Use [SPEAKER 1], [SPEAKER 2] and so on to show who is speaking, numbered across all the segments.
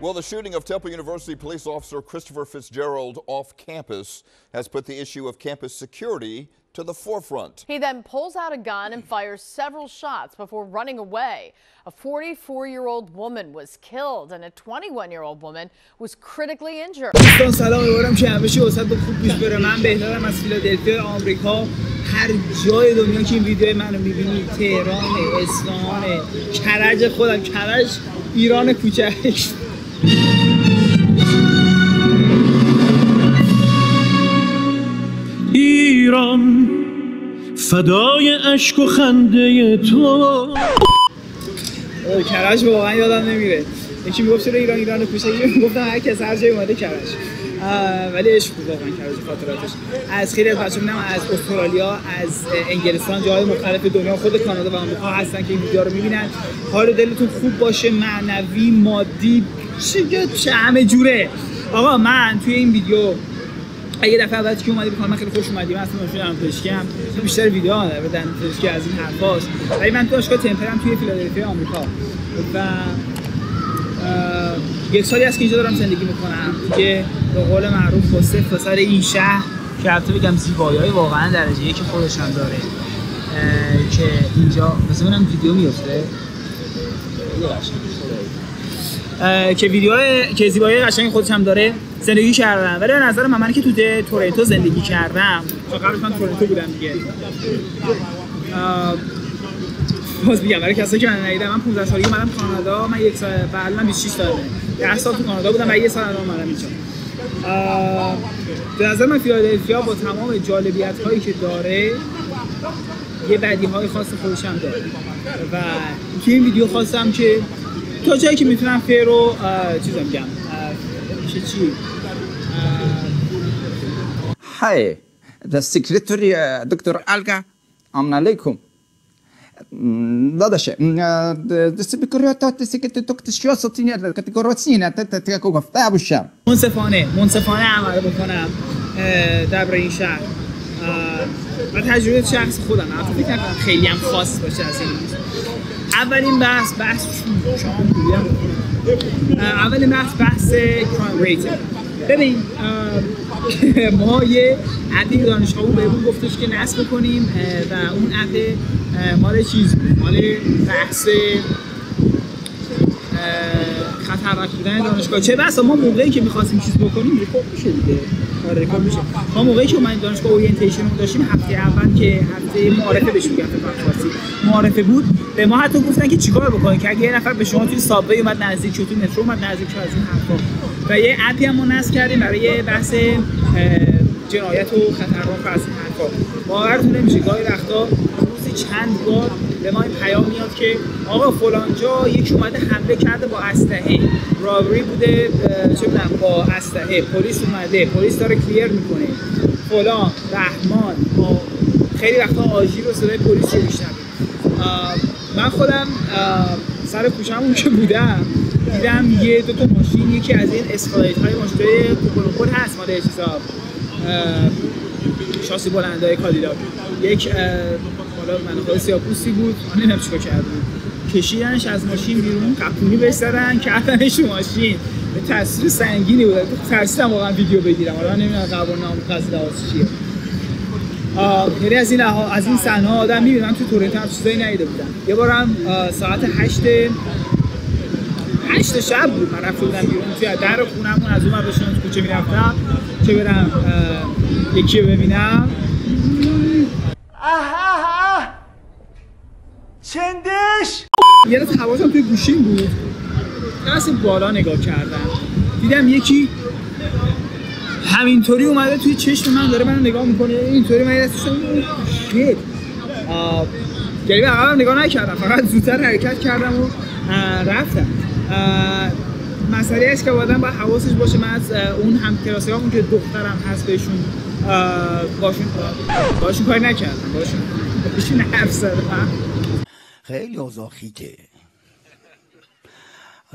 [SPEAKER 1] Well, the shooting of Temple University police officer Christopher Fitzgerald off campus has put the issue of campus security to the forefront.
[SPEAKER 2] He then pulls out a gun and fires several shots before running away. A 44-year-old woman was killed and a 21-year-old woman was critically injured.
[SPEAKER 3] سلام می‌برم که همه چی واسه خوب پیش بره. من بهترم از فیلادلفیا آمریکا. هر جای دنیا که این ویدیو منو می‌بینی، تهران، اصفهان، کرج، خودم کرج، ایران کوچک.
[SPEAKER 4] ایران فدای اشک و خنده تو.
[SPEAKER 3] کرج واقعا یادم نمیره. یکی میگفت چرا ایران کوچکی، میگفتم هر کس هر جای اومده کرج. ولی عشق بود واقعا کرج خاطراتش. از خیلی از بچه‌ها از استرالیا، از انگلستان، جاهای مختلف دنیا، خود کانادا و آمریکا هستن که این ویدیو رو میبینن. حال دلتون خوب باشه، معنوی، مادی، چه همه جوره. آقا من توی این ویدیو اگه دفعه بعدی که اومدی بکنم من خیلی خوش اومدی. من اصلا دانشگاه پزشکی‌ام. بیشتر ویدیو بدن پزشکی از این حرفاست. ولی من تو دانشگاه تمپرم توی فیلادلفیا آمریکا و یک سالی است که اینجا دارم زندگی میکنم که به قول معروف با صفر سر این شهر که البته بگم زیبایی‌های واقعا درجه یک خودش هم داره که اینجا مثلا من ویدیو میفته که زیبایی قشنگ خودش هم داره زندگی کردم. ولی به نظر من که تو تورنتو زندگی کردم، چون قبلش من تورنتو بودم دیگه. باز میگم برای کسایی که من ندیدم، من 15 سالگی اومدم کانادا. من یک سال بعد من 26 ساله 10 سال تو کانادا بودم و یه سال الان اومدم اینجا. به نظر من فیلادلفیا با تمام جالبیت‌هایی که داره یه بدیهای خاص خودش هم داره و توی این ویدیو خواستم که تا جایی که میتونم فیر رو چیزا میگم میشه چی.
[SPEAKER 5] Hi, the secretary, Dr. Alga. Assalamu alaikum. داداشه سکرتریات سکرتریات کاتگوریسینا تتکو گفته باشم.
[SPEAKER 3] منصفانه عمل بکنم در این شهر و تجربه شخص خودم. البته فکر نکنم خیلی هم خاص باشه از این. اولین بحث کرایم ریت. ببین ما یه عدی دانشگاه بهمون گفتش که نصب کنیم و اون عده مال چیز بود، مال بحث خطرناک بودن دانشگاه. چه بسا ما موقعی که می‌خواستیم چیز بکنیم ریکورد میشه دیگه. آره ریکورد میشه. ما موقعی که اومدیم دانشگاه اورینتیشن رو داشتیم، هفته اول که هفته معارفه بهش میگن فارسی معارفه بود، به ما حتی گفتن که چیکار بکنید که اگه یه نفر به شما توی سابوی اومد نزدیک شد، توی مترو اومد نزدیک شد، از این حرفا. و یه اپی هم ما نصب کردیم برای بحث جنایت و خطرناک از این حرفا. باورتون نمیشه گاهی وقتا روزی چند بار به ما این پیام میاد که آقا فلان جا یکی اومده حمله کرده با اسلحه، رابری بوده، چه می‌دونم با اسلحه، پلیس اومده، پلیس داره کلیر میکنه، فلان رحمان. خیلی وقتا آژیر و صدای پلیس رو میشنویم. من خودم سر کوچه‌مون که بودم دیدم یه دو تا ماشین، یکی از این اسکالایت‌های ماشین‌های کوپولوپول هست مال چیزا شاسی بلندای کادیلاک. یک حالا من سیاپوسی بود، من نمیدونم چیکار کرده بود، کشیدنش از ماشین بیرون، قپونی بهش زدن، کردنش تو ماشین. به تاثیر سنگینی بود. ترسیدم واقعا ویدیو بگیرم. حالا من نمیدونم قوانین قضیه داستان چیه. یعنی از این صحنه آدم میبینه. من تو تورنتو هم چیزایی ندیده بودم. یه بارم ساعت 8 شب بود من رفته بودم بیرون توی در خونمون، از اون ور داشتم تو کوچه میرفتم که برم یکی رو ببینم. چندش یه دفعه حواسم توی گوشیم بود، از بالا نگاه کردم دیدم یکی همینطوری اومده توی چشم من داره منو نگاه میکنه. اینطوری من دستشم شد گریبه عقبم نگاه نکردم، فقط زودتر حرکت کردم و رفتم. مسئله است که آدم باید حواسش باشه. من از اون هم کلاسی‌هامون که دخترم هست بهشون باشون کاری نکردم، باشون حرف زدم.
[SPEAKER 5] خیلی اوضاع خیته،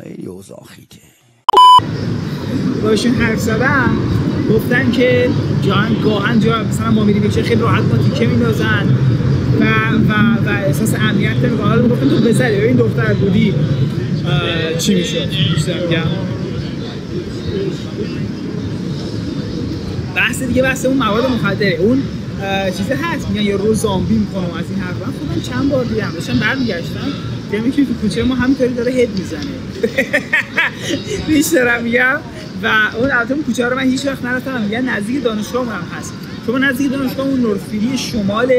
[SPEAKER 5] خیلی اوضاع خیته.
[SPEAKER 3] باشون حرف زدم، گفتن که گاهن جا مثلا ما میریم یک خیلی راحت ما تیکه میندازن و احساس امنیت نمی‌کنه. حالا میگفتن تو بزنی این دختر بودی چی میشد؟ بیشتر میگم بحث دیگه بحث اون مواد مخدره. اون چیز هست میگن یه روز زامبی میکنم از این حرفا. خودم چند بار دیدم داشتم برمیگشتم دیدم که تو کوچه ما همینطوری داره هد میزنه. بیشترم میگم. و اون البته کوچه رو من هیچ وقت نرفتم. میگن نزدیک دانشگاه هم هست. شما نزدیک دانشگاه اون نورفیلی شمال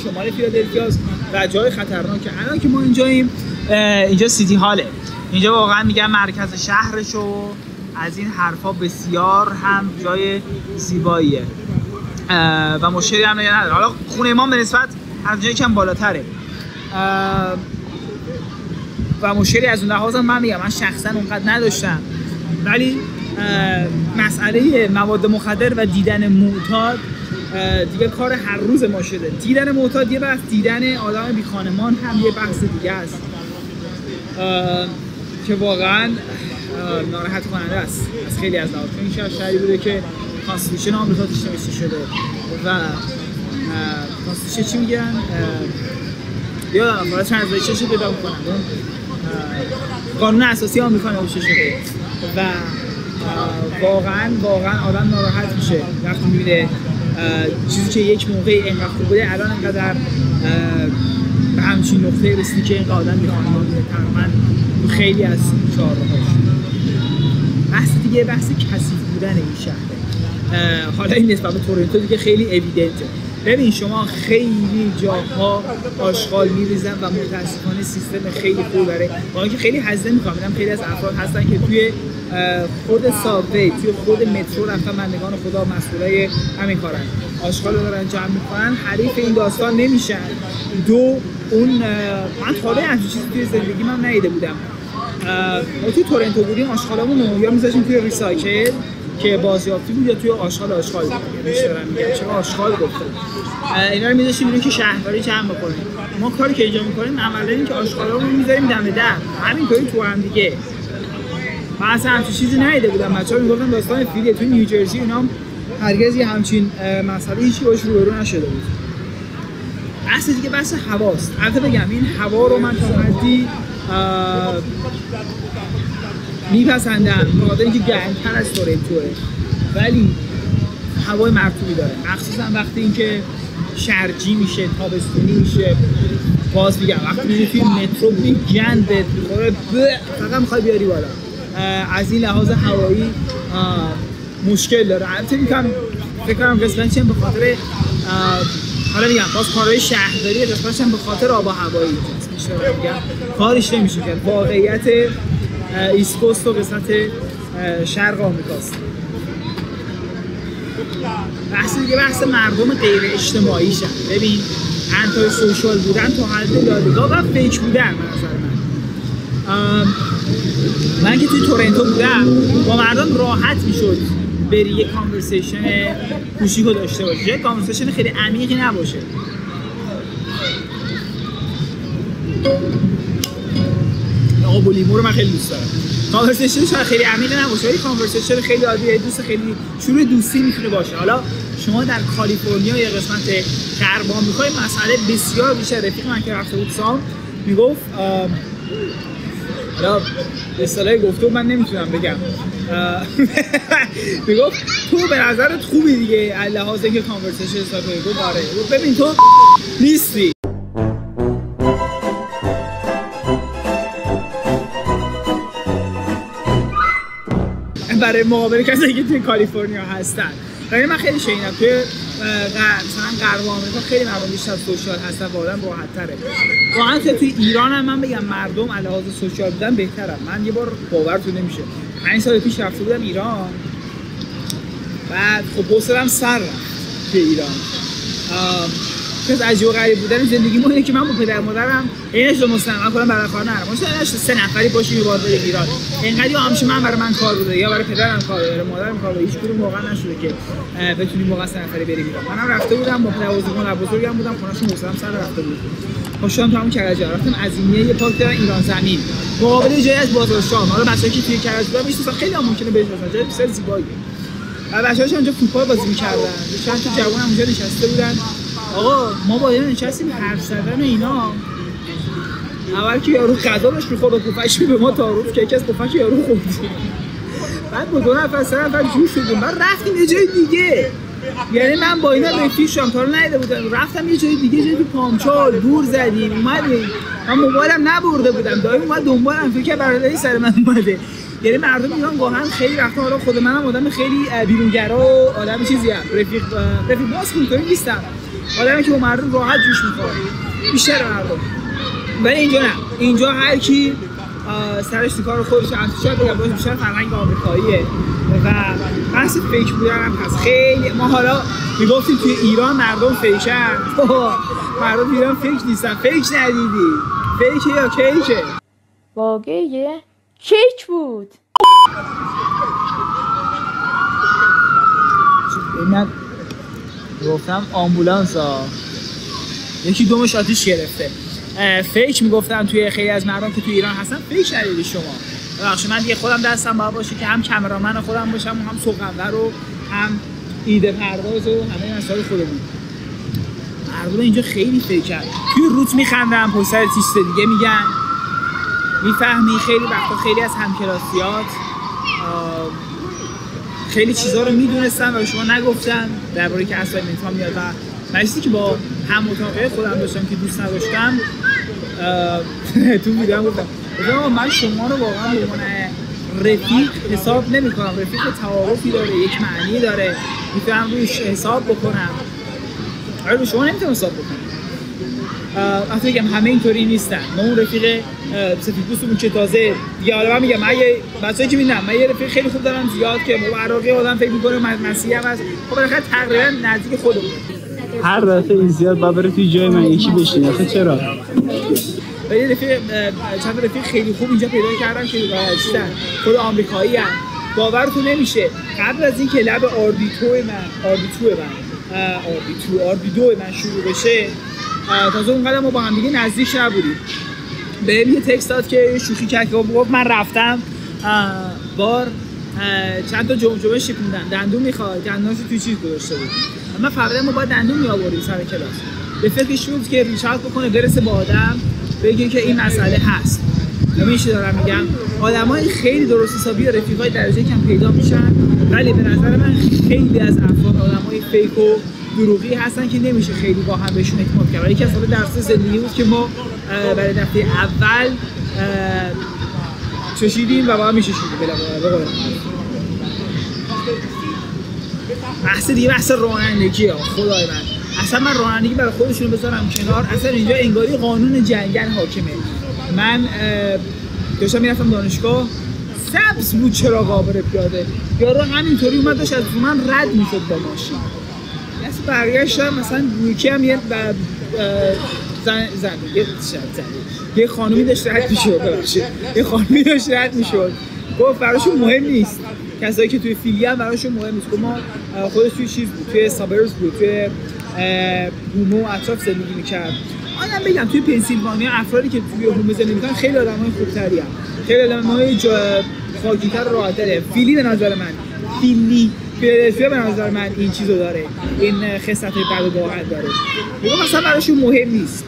[SPEAKER 3] شمال فیلادلفیا و جای خطرناکه. الان که ما اینجاییم، اینجا سیتی هاله. اینجا واقعا میگن مرکز شهرش و از این حرفا بسیار هم جای زیباییه و مشکلی هم نداره. حالا خونه ما به نسبت از جایی کم بالاتره و مشکلی از اون لحاظ من میگم من شخصا اونقدر نداشتم، ولی مسئله مواد مخدر و دیدن معتاد دیگه کار هر روز ما شده. دیدن معتاد یه بحث، دیدن آدم بی خانمان هم یه بحث دیگه است که واقعا ناراحت کننده است از خیلی از لحاظ. این شهری بوده که کانستیتوشن آمریکا توش نوشته شده و کانستیتوشن چی میگن؟ یادم فقط ترنسلیشنش رو پیدا میکنم. قانون اساسی آمریکا نوشته شده و واقعا آدم ناراحت میشه وقتی میبینه چیزی که یک موقعی اینقدر خوب بوده الان اینقدر به همچین نقطه رسیدی که اینقدر آدم میخوانمان میده تقریبا خیلی از چهارراهاش. بحث دیگه بحث کثیف بودن این شهره. حالا این نسبت به تورنتو دیگه خیلی اویدنته. ببین شما خیلی جاها آشغال میریزن و متاسفانه سیستم خیلی خوب داره. با اینکه خیلی هزینه میکنم، خیلی از افراد هستن که توی خود سابوی، توی خود مترو رفتن بندگان خدا مسئولای همین کارن، آشغال رو دارن جمع میکنن، حریف این داستان نمیشن. دو اون من خاله همچین چیزی توی زندگی من ندیده بودم. ما توی تورنتو بودیم آشغالامون یا میذاشیم توی ریسایکل که بازیافتی بود یا توی آشغال بود. میشورن میگن چرا آشغال گفتن. اینا رو میذاشیم اینو که شهرداری جمع بکنه. ما کاری که اینجا میکنیم عملا این که آشغالامون رو میذاریم دم در. همینطوری تو هم دیگه. من اصلا همچین چیزی ندیده بودم. بچه‌ها میگفتن داستان فیلیه. توی نیوجرسی اینا هم هرگز یه همچین مسئله هیچی باش روبرو نشده بود. بحث دیگه بحث هواست. البته بگم این هوا رو من تا حدی میپسندم، بخاطر اینکه گرم‌تر از تورنتوه ولی هوای مرطوبی داره، مخصوصا وقتی اینکه شرجی میشه، تابستونی میشه. باز میگم وقتی میری توی مترو بودی گند بهت میخوره فقط میخوای بیاری بالا. از این لحاظ هوایی مشکل داره. البته فکر کنم قسمتش به خاطر حالا میگم باز کارهای شهرداری قسمتش به خاطر آب و هوایی میشه. میگم کارش نمیشه کرد. واقعیت ایست کوست و قسمت شرق آمریکاست. بحث دیگه بحث مردم غیر اجتماعی شن. ببین انتای سوشال بودن تا حد دادگاه و فیک بودن. من که توی تورنتو بودم با مردم راحت میشد بری یه کانورسیشن کوچیکو داشته باشی، یه کانورسیشن خیلی عمیقی نباشه. آقا لیمو رو من خیلی دوست دارم. کانورسیشن شاید خیلی عمیق نباشه ولی کانورسیشن خیلی عادیه، دوست خیلی شروع دوستی میتونه باشه. حالا شما در کالیفرنیا یا قسمت غرب آمریکا مسئله بسیار بیشتر. رفیق من که رفته بود سام میگفت حالا به اصطلاح گفته من نمیتونم بگم میگفت تو به نظرت خوبی دیگه لحاظ اینکه کانورسیشن استارت کنی. گفت آره. گفت ببین تو نیستی. برای مقابل کسایی که توی کالیفرنیا هستن. ولی من خیلی شنیدم توی مثلا غرب آمریکا خیلی مردم بیشتر سوشال هستن و آدم راحت تره. واقعا توی ایران هم من بگم مردم علاوه سوشال بودن بهترن. من یه بار باورتون نمیشه 5 سال پیش رفته بودم ایران، بعد خب حوصله‌ام سر رفت توی ایران. از عجیب و غریب بودن زندگی اینه که من با پدر مادرم اینش رو مستعمل کنم برای خانه نرم. مثلا 3 نفری باشیم یه بار بریم ایران. اینقدر همیشه من برای من کار بوده یا برای پدرم کار بوده، برای مادرم کار بوده. هیچ کدوم واقعا نشده که بتونیم واقعا 3 نفری بریم ایران. منم رفته بودم با پدر بزرگم بودم، خونه‌شون حوصله‌ام سر رفته بود. خوشم تمام کرج رفتم عظیمیه یه پارک دارن ایران زمین. مقابل جای از بازار شام. حالا بچه‌ای که توی کرج بودن میشناسن خیلی هم ممکنه بشناسن. جای بسیار زیباییه. بچه‌هاش اونجا فوتبال بازی می‌کردن. چند تا جوون اونجا نشسته بودن. آقا ما با اینا نشستیم حرف زدن و اینا. اول که یارو غذا بهش می‌خورد و پفش به ما تعارف که یکی از پفش یارو خورد. بعد با 2 نفر 3 نفر جور شدیم، بعد رفتیم یه جای دیگه. یعنی من با اینا رفیق شدم، تا رو ندیده بودم، رفتم یه جای دیگه، جای پامچال دور زدیم اومدیم. من موبایلم نبرده بودم، دایی اومد دنبالم، فکر کرد برادری سر من اومده. یعنی مردم ایران واقعا خیلی وقتا، حالا خود منم آدم خیلی بیرونگرا و آدم چیزی ام، رفیق باز اینطوری نیستم، آدمی که با مردم راحت جوش میخوره بیشتر مردم. ولی اینجا نه، اینجا هر کی سرش تو کار خودش شاید بگم باشه بیشتر فرهنگ آمریکاییه و بحث فیک بودن هم هست. خیلی ما حالا میگفتیم توی ایران مردم فیکن، مردم ایران فیک نیستن. فیک ندیدی، فیکه یا کیکه؟
[SPEAKER 2] واقعیه؟ کیک بود.
[SPEAKER 3] من گفتم آمبولانس ها، یکی دومش آتیش گرفته. فیک میگفتن توی خیلی از مردم که توی ایران هستن، فیک ندیدی شما. ببخشید من دیگه خودم دستم باید باشه که هم کامرامن خودم باشم و هم سخنور و هم ایده پرداز و همه مسائل خودمون. مردم اینجا خیلی فیکن، توی روت میخندن، پشت سر تیست دیگه میگن، میفهمی. خیلی وقتا خیلی از همکلاسیات خیلی چیزا رو میدونستن و شما نگفتن درباره که اساینمنت ها میاد. و من چیزی که با هم اتاقه خودم داشتم که دوست نداشتم، تو ویدیو گفتم من شما رو واقعا به عنوان رفیق حساب نمی‌کنم. رفیق تعارفی داره، یک معنی داره، میتونم روش حساب بکنم، ولی رو شما نمیتونم حساب بکنم. البته میگم همه اینطوری نیستن. ما اون رفیق سفیدپوستمون که تازه دیگه، حالا من میگم من یه بچه‌ای که می‌بینم، من یه رفیق خیلی خوب دارم زیاد که عراقی آدم فکر می‌کنه مسیحی هم هست، خب بالاخره تقریبا نزدیک خودمون.
[SPEAKER 6] هر دفعه این زیاد با بره توی جای من یکی بشینه. آخه چرا؟
[SPEAKER 3] ولی رفیق چند رفیق خیلی خوب اینجا پیدا کردم که چیزن، خود آمریکایی ان. باورتون نمیشه قبل از اینکه لب آردیدو من شروع بشه، تازه اونقدر ما با هم دیگه نزدیک نبودیم. بهم یه تکست داد که شوخی کرد که گفت من رفتم بار چند تا جمجمه شکوندن، دندون میخواد، دندوناشو توی چیز گذاشته بود. من فهمیدم ما باید دندون میآوریم سر کلاس. به فکرش بود که ریچارد بکنه برسه با آدم بگه که این مسئله هست. همیشه دارم میگم آدمای خیلی درست حسابی و رفیقای درجه کم پیدا میشن، ولی به نظر من خیلی از افراد آدمای فیک و دروغی هستن که نمیشه خیلی با هم بهشون اعتماد کرد. یکی از درس زندگی بود که ما برای دفعه اول چشیدیم و با هم میششیدیم. بحث دیگه بحث رانندگیه. خدای من اصلا من رانندگی برای خودشون بذارم کنار، اصلا اینجا انگاری قانون جنگل حاکمه. من داشتم میرفتم دانشگاه، سبز بود چراغ عابر پیاده، یارو همینطوری اومد داشت از من رد میشد با ماشین. اصلا برگشتم مثلا یکی هم یه خانومی داشت رد میشد، یه خانومی داشت رد میشد، گفت براشون مهم نیست، کسایی که توی فیلی هم براشون مهم نیست. ما خودش توی چیز بود، توی سابرز بود، توی هومو اطراف زندگی میکرد. آدم بگم توی پنسیلوانیا افرادی که توی هومو زندگی میکنن خیلی آدمای خوبتری هم، خیلی آدمای خاکی‌تر و راحت‌تره. فیلی به نظر من، فیلادلفیا به نظر من این چیزو داره، این خصلت‌های بد و واقعا داره. میگم مثلا براشون مهم نیست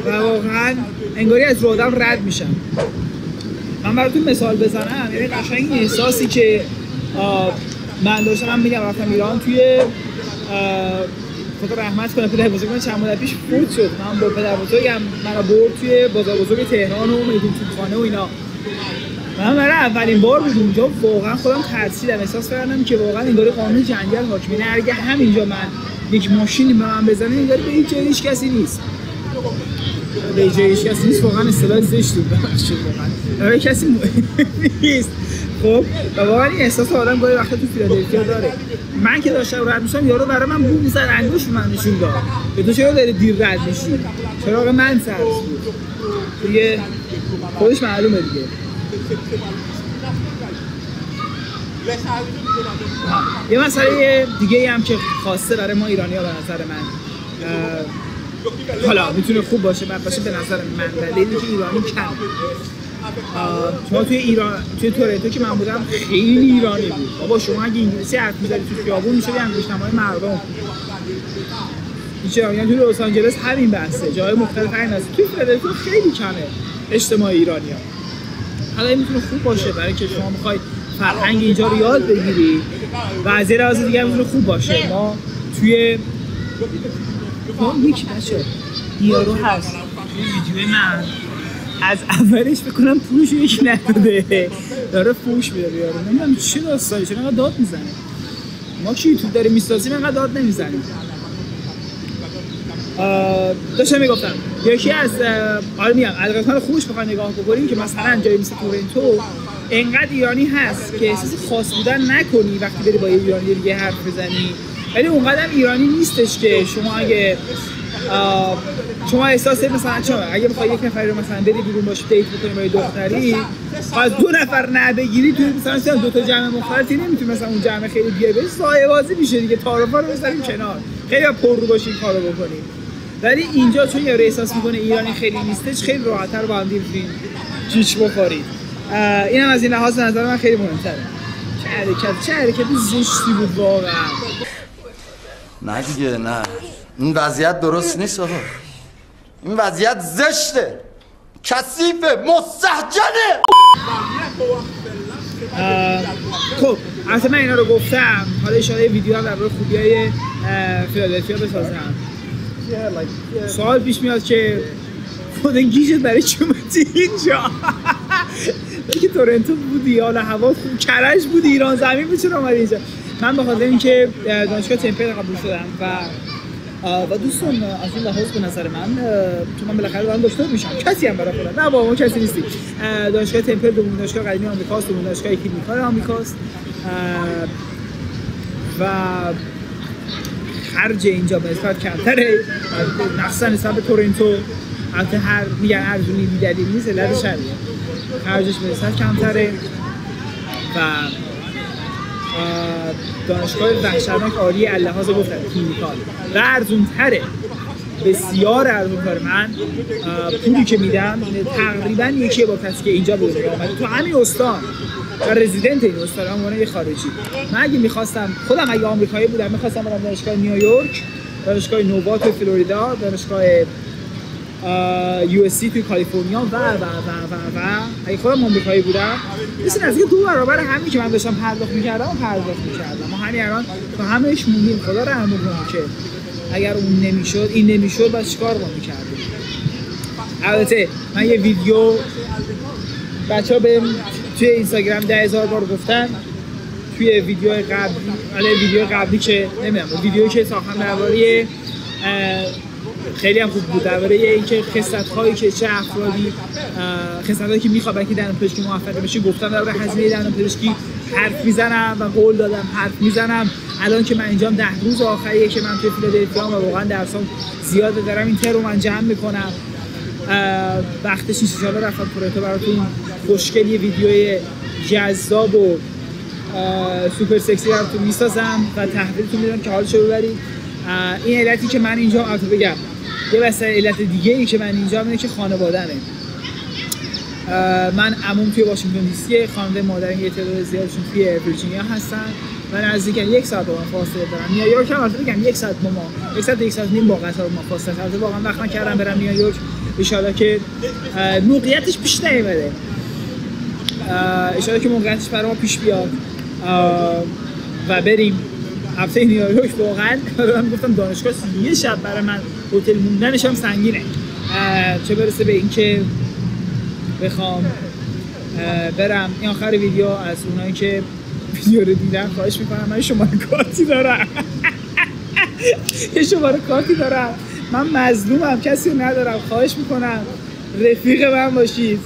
[SPEAKER 3] و واقعا انگاری از رو آدم رد میشن. من براتون مثال بزنم، یعنی قشنگ احساسی که من داشتم، من میگم رفتم ایران، توی خدا رحمت کنه پدر بزرگم چند مدت پیش فوت شد. من با پدر بزرگم منو برد توی بازار بزرگ تهران و میدون توپخانه و اینا. من برای اولین بار بود اونجا، واقعا خودم ترسیدم، احساس کردم که واقعا انگار قانون جنگل حاکمه. اگه همینجا من یک ماشینی به من بزنه انگار به هیچ جای هیچ کسی نیست. به هیچ جای هیچ کسی نیست واقعا اصطلاح زشتی ببخشید، واقعا به کسی نیست. خب واقعا این احساس آدم گاهی وقتا تو فیلادلفیا داره. من که داشتم رد میشم یارو برای من بو میزد، انگوش به من نشون داد که تو چرا داری دیر رد میشی، چراغ من سبز بود. دیگه خودش معلومه دیگه. یه مسئله دیگه هم که خاصه برای ما ایرانی‌ها به نظر من، حالا میتونه خوب باشه بد باشه، به نظر من دلیلی که ایرانی کم. شما توی ایران، توی تورنتو که من بودم خیلی ایرانی بود. بابا شما اگه انگلیسی حرف می‌زدی تو خیابون میشدی انگشت‌نمای مردم. یعنی توی لس آنجلس همین بحثه، جای مختلف همین هست. توی فیلادلفیا خیلی کمه اجتماع ایرانی‌ها. حالا این میتونه خوب باشه برای که شما میخوای فرهنگ اینجا رو یاد بگیری و از یه لحاظ دیگه میتونه خوب باشه. ما توی یکی بچه یارو هست توی ویدیو من از اولش بکنم پولش رو یکی نداده داره فوش میده یارو، نمیدونم چی داستانی، چرا اینقدر داد میزنه؟ ما که یوتیوب داریم میسازیم اینقدر داد نمیزنیم. داشتم میگفتم یکی از الگوریتم‌های خوبش بخواید نگاه بکنیم که مثلا جایی مثل تورنتو انقدر ایرانی هست که احساس خاص بودن نکنی وقتی بری با یه ایرانی دیگه حرف بزنی، ولی اونقدر ایرانی نیستش که شما احساس مثلا اگه بخوای یک نفری رو مثلا بری بیرون باش دیت بکنی با یه دختری از 2 نفر نبگیری توی مثلا 2 تا جمع مختلفی نمیتونی مثلا اون جمع خیلی بیای بری سایه بازی میشه دیگه، تعارفا رو بذاریم کنار، خیلی پر رو باشین کارو بکنیم. ولی اینجا چون یارو احساس میکنه ایرانی خیلی نیستش خیلی راحت‌تر با هم میتونین جیش بخورید. اینم از این لحاظ نظر من خیلی مهم‌تره. چه حرکت زشتی بود واقعا.
[SPEAKER 7] نه دیگه نه، این وضعیت درست نیست آقا، این وضعیت زشته، کثیفه، مستهجنه.
[SPEAKER 3] خب البته من اینا رو گفتم، حالا اشاره ویدیو هم در مورد خوبی‌های فیلادلفیا بسازم. سوال پیش میاد که خود گیجت برای چی اومدی اینجا؟ که تورنتو بودی، حالا هوا خوب کرج بودی، ایران زمین بود، چرا اومدی اینجا؟ من به خاطر اینکه دانشگاه تمپل قبول شدم و دوستان از این لحاظ به نظر من چون من بالاخره دارم دکتر میشم، کسی هم برای خودم نه بابا کسی نیستی. دانشگاه تمپل دومین دانشگاه قدیمی آمریکاست، دومین دانشگاه کلینیکال آمریکاست و خرج اینجا به نسبت کمتره مخصوصا نسبت به تورنتو. البته میگن ارزونی بی‌دلیل نیست، علتش همینه، خرجش به نسبت کمتره و دانشگاه وحشتناک عالی اللحاظ گفتن کلینیکال و ارزونتره، بسیار ارزونتره. من پولی که میدم تقریبا یکیه با کسی که اینجا بود اومده تو همین استان و رزیدنت این استان عنوان یه خارجی. من اگه میخواستم خودم اگه آمریکایی بودم میخواستم برم دانشگاه نیویورک، دانشگاه نووا تو فلوریدا، دانشگاه USC توی کالیفرنیا و اگه خودم آمریکایی بودم مثل نزدیک 2 برابر همین که من داشتم پرداخت میکردم ما همین الان تو همهش موندیم. خدا رحم کنه که اگر اون نمیشد این نمیشد بعد چیکار با میکردیم. البته من یه ویدیو بچه‌ها بهم توی اینستاگرام 10,000 بار گفتن توی ویدیو قبلی که نمیدونم ویدیویی که ساختم درباره خیلی هم خوب بود درباره اینکه خصلت‌هایی که چه افرادی خصلت‌هایی که میخواد برای دندانپزشکی موفق بشه گفتم درباره هزینه دندانپزشکی حرف میزنم و قول دادم حرف میزنم. الان که من اینجام 10 روز آخریه که من توی فیلادلفیا و واقعا درسام زیاده دارم این ترم من جمع میکنم وقتش نیست. ان شاءالله رفتم تورنتو براتون خوشگل یه ویدیوی جذاب و سوپر سکسی براتون میسازم و تحویلتون میدم که حالشو ببرید. این علتی که من اینجا بگم یه بسته علت دیگه ای که من اینجا اینه که خانواده‌مه. من عموم توی واشنگتن دی سی، خانواده مادرم یه تعداد زیادشون توی ویرجینیا هستن و نزدیک 1 ساعت با من فاصله دارن. نیویورک هم البته بگم 1 ساعت با ما 1 ساعت نیم با قطار ما فاصله. البته واقعا وقت نکردم برم نیویورک، ان شاءالله که موقعیتش پیش نیومده، ان شاءالله که موقعیتش برای ما پیش بیاد و بریم هفته نیویورک. واقعا من گفتم دانشگاه یه شب برای من هتل موندنش هم سنگینه، چه برسه به اینکه بخوام برم. این آخر ویدیو از اونایی که ویدیو رو دیدن خواهش میکنم من شماره کارتی دارم یه شماره کارتی دارم، من مظلومم کسی رو ندارم، خواهش میکنم رفیق من باشید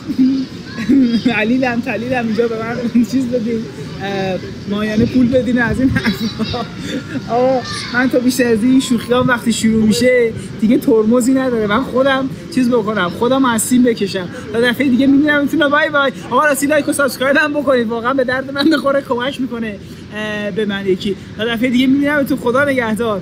[SPEAKER 3] علیلم تلیلم اینجا به من چیز بدین، مایانه پول بدین از این حرفا. آقا من تا بیشتر از این شوخیام وقتی شروع میشه دیگه ترمزی نداره، من خودم چیز بکنم، خودم از سیم بکشم. تا دفعه دیگه میبینمتون. بای بای. آقا راستی لایک و سابسکرایب هم بکنید، واقعا به درد من بخوره، کمک میکنه به من یکی. تا دفعه دیگه میبینمتون. خدا نگهدار.